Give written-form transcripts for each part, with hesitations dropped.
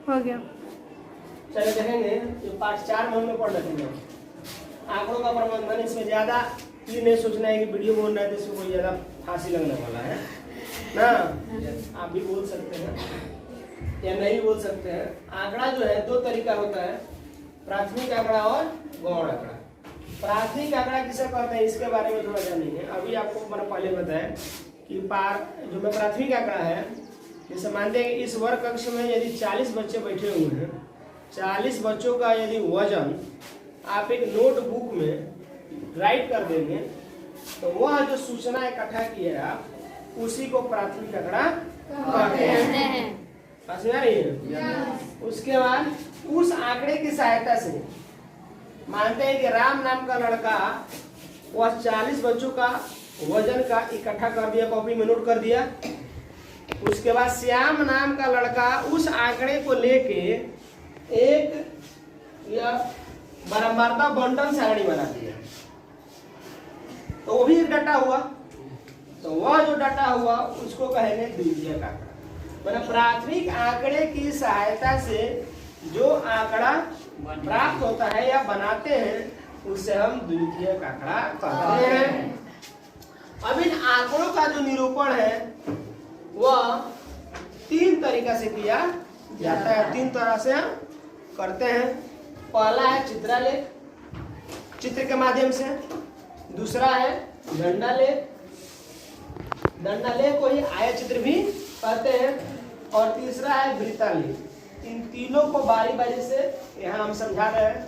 हो गया। चलिए देखेंगे जो पार्ट 4 में हमने पढ़ रखेंगे आंकड़ों का प्रबंधन। इसमें ज़्यादा ये नहीं सोचना है कि वीडियो बोल रहे थे इसमें कोई ज़्यादा फांसी लगने वाला है ना। आप भी बोल सकते हैं या नहीं बोल सकते हैं। आंकड़ा जो है दो तरीका होता है, प्राथमिक आंकड़ा और गौण आंकड़ा। प्राथमिक आंकड़ा किसे कहते हैं इसके बारे में थोड़ा जानेंगे। अभी आपको मैंने पहले बताया कि जो में प्राथमिक आंकड़ा है, जैसे मानते हैं इस वर्ग कक्ष में यदि 40 बच्चे बैठे हुए हैं, 40 बच्चों का यदि वजन आप एक नोटबुक में राइट कर देंगे तो वह जो सूचना इकट्ठा की है आप उसी को प्राथमिक आंकड़ा कहते हैं। समझ आ रही है? उसके बाद उस आंकड़े की सहायता से मानते हैं कि राम नाम का लड़का वह 40 बच्चों का वजन का इकट्ठा कर दिया, कॉपी में नोट कर दिया। उसके बाद श्याम नाम का लड़का उस आंकड़े को लेके एक या बारंबारता बंटन सारणी बना दिया, तो वो भी एक डाटा हुआ। तो वह जो डाटा हुआ उसको कहेंगे द्वितीयक आंकड़ा। मतलब प्राथमिक आंकड़े की सहायता से जो आंकड़ा प्राप्त होता है या बनाते हैं उसे हम द्वितीयक आंकड़ा कहते हैं। अब इन आंकड़ों का जो निरूपण है वह 3 तरीका से किया जाता है। 3 तरह से हम करते हैं। पहला है चित्रालेख, चित्र के माध्यम से। दूसरा है दंडालेख, दंडालेख को ही आयचित्र भी कहते हैं। और तीसरा है वृत्तालेख। इन तीनों को बारी बारी से यहाँ हम समझा रहे हैं।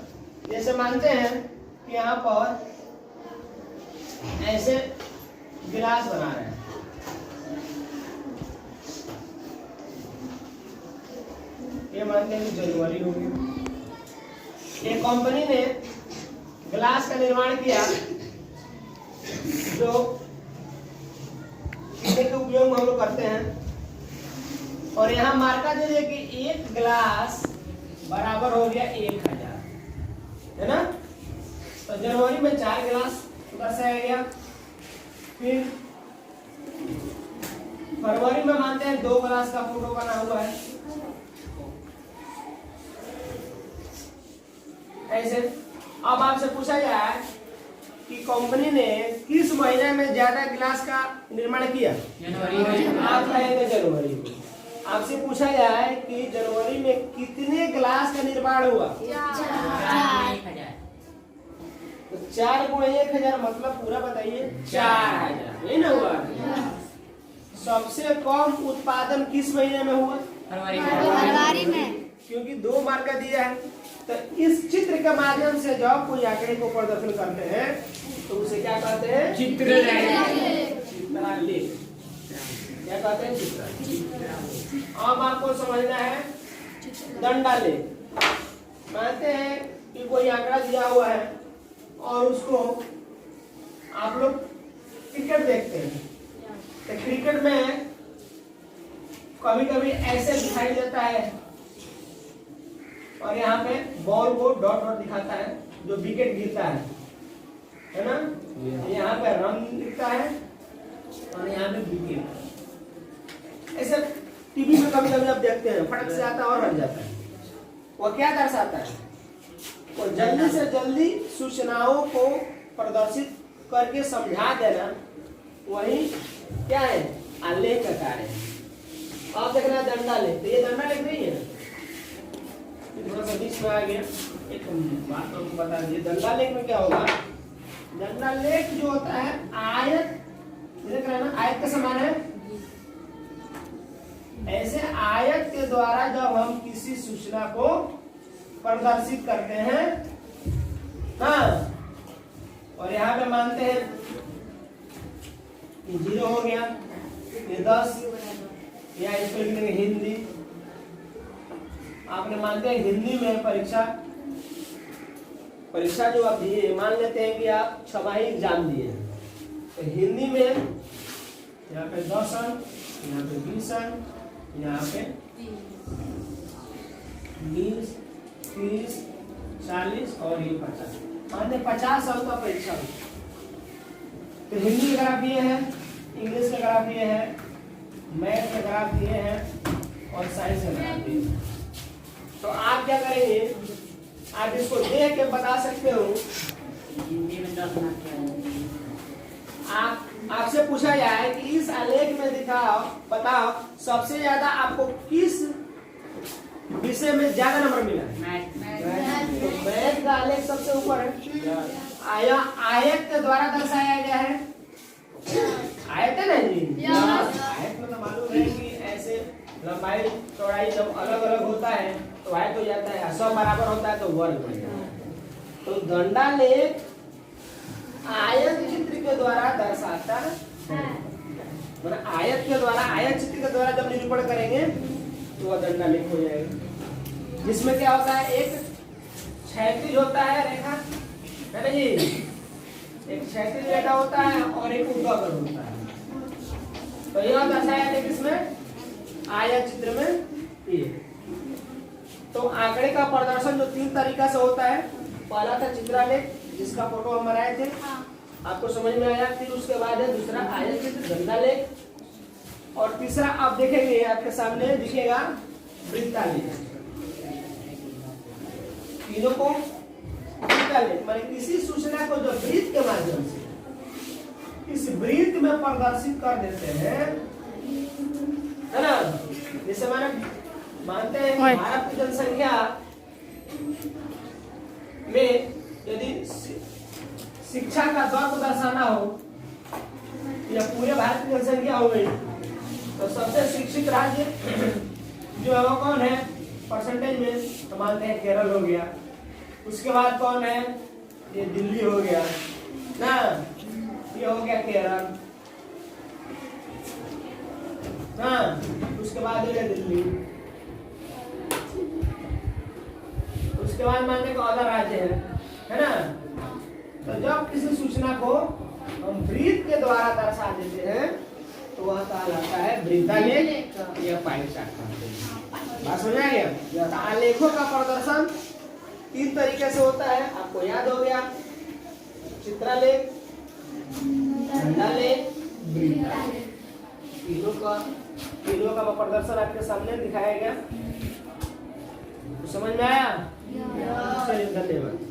जैसे मानते हैं कि यहाँ पर ऐसे गिलास बना रहे हैं, ये मानते हैं कि जनवरी होगी। एक कंपनी ने ग्लास का निर्माण किया जो शीशे के उपयोग में हम लोग करते हैं, और यहाँ मार्का दे दिया कि एक ग्लास बराबर हो गया 1000, है ना। तो जनवरी में 4 गिलास दर्शाया गया। फिर फरवरी में मानते हैं 2 गिलास का फोटो बना हुआ है ऐसे। अब आपसे पूछा जाए कि कंपनी ने किस महीने में ज्यादा गिलास का निर्माण किया? जनवरी में। आप कहेंगे जनवरी में। आपसे पूछा जाए कि जनवरी में कितने गिलास का निर्माण हुआ? 4। तो 4 × 1000 मतलब पूरा बताइए 4000, नहीं ना हुआ? सबसे कम उत्पादन किस महीने में हुआ? फरवरी में। क्योंकि 2 मार्का दिया है। तो इस चित्र के माध्यम से जब कोई आंकड़े को प्रदर्शन करते हैं तो उसे क्या कहते हैं? चित्रालेख। चित्रालेख क्या कहते हैं? चित्रालेख। अब आपको समझना है दंडालेख। मानते हैं कि कोई आंकड़ा दिया हुआ है और उसको आप लोग क्रिकेट देखते हैं, तो क्रिकेट में कभी कभी ऐसे दिखाई देता है और यहाँ पे बॉल को डॉट डॉट दिखाता है जो विकेट गिरता है ना। यहाँ पे रन दिखता है और यहाँ पे विकेट। ऐसे टीवी में कभी कभी आप देखते हैं, फटक से आता है और हट जाता है। वो क्या दर्शाता है? वो जल्दी से जल्दी सूचनाओं को प्रदर्शित करके समझा देना, वही क्या है? आलेख का कार्य है। आप देख रहे हैं दंडालेख, तो ये दंडालेख नहीं है। थोड़ा सा बीच में आ गया, एक बात तो बता दीजिए दंडालेख में क्या होगा। दंडालेख जो होता है आयत, देख रहे हैं ना, आयत का समान है। ऐसे आयत के द्वारा जब हम किसी सूचना को प्रदर्शित करते हैं, हाँ, और यहाँ पे मानते हैं कि 0 हो गया, ये 10, या इसको लिख देंगे हिंदी। आपने मानते हैं हिंदी में परीक्षा जो आप दिए, मान लेते हैं कि आप छमाही एग्जाम दिए, तो हिंदी में यहाँ पे 10 अंक, यहाँ पे 20 अंक, यहाँ पे 20, 30, 40 और ये 50। मानते 50 अंक का परीक्षा हुई। तो हिंदी का ग्राफ ये है, इंग्लिश का ग्राफ ये है, मैथ का ग्राफ ये है और साइंस का ग्राफ ये है। तो आप क्या करेंगे, आप इसको देख के बता सकते हो। हिंदी में 10 मार्क है। आपसे पूछा जाए कि इस आलेख में दिखाओ, बताओ सबसे ज्यादा आपको किस विषय में ज्यादा नंबर मिला है? तो मैथ का आलेख सबसे ऊपर है। आयत के द्वारा दर्शाया गया है। आयत है ना जी, आयत मतलब मालूम है कि ऐसे लंबाई चौड़ाई जब अलग अलग होता है तो आयत हो जाता है, सब बराबर होता है तो वर्ग बन जाता है। तो दंडालेख आयत चित्र के द्वारा दर्शाता है, मतलब आयत के द्वारा, आयत चित्र के द्वारा जब निरूपण करेंगे तो वह दंडालेख हो जाएगा। जिसमें क्या होता है, एक क्षैतिज होता है रेखा, है ना जी, एक क्षैतिज रेखा होता है और एक ऊर्ध्वाधर होता है। तो यह दर्शाया है किसमें, आयत चित्र में ये। तो आंकड़े का प्रदर्शन जो 3 तरीका से होता है। पहला था चित्रालेख जिसका फोटो हम बनाए थे, आपको समझ में आया। फिर उसके बाद है दूसरा आयत चित्र दंडालेख, और तीसरा आप देखेंगे आपके सामने दिखेगा वृत्तालेख। तीनों को वृत्तालेख माने किसी सूचना को जो वृत्त के माध्यम से इस वृत्त में प्रदर्शित कर देते हैं, है ना। जैसे मानते हैं कि भारत की जनसंख्या में यदि शिक्षा का दर को दर्शाना हो या पूरे भारत की जनसंख्या हो गई, तो सबसे शिक्षित राज्य जो है वो कौन है परसेंटेज में, तो मानते हैं केरल हो गया। उसके बाद कौन है, ये दिल्ली हो गया ना, ये हो गया केरल ना। उसके बाद हो गया दिल्ली, उसके बाद मानने को अदर राज्य है ना। तो जब किसी सूचना को हम वृत्त के द्वारा दर्शा देते हैं तो वह कहलाता है वृत्तालेख या पाई शाखा। बात समझ आ गया। आलेखों का प्रदर्शन 3 तरीके से होता है, आपको याद हो गया, चित्रालेख, दंडालेख, वृत्तालेख। तीनों का प्रदर्शन आपके सामने दिखाया गया। समझ में आया? चलिए धन्यवाद।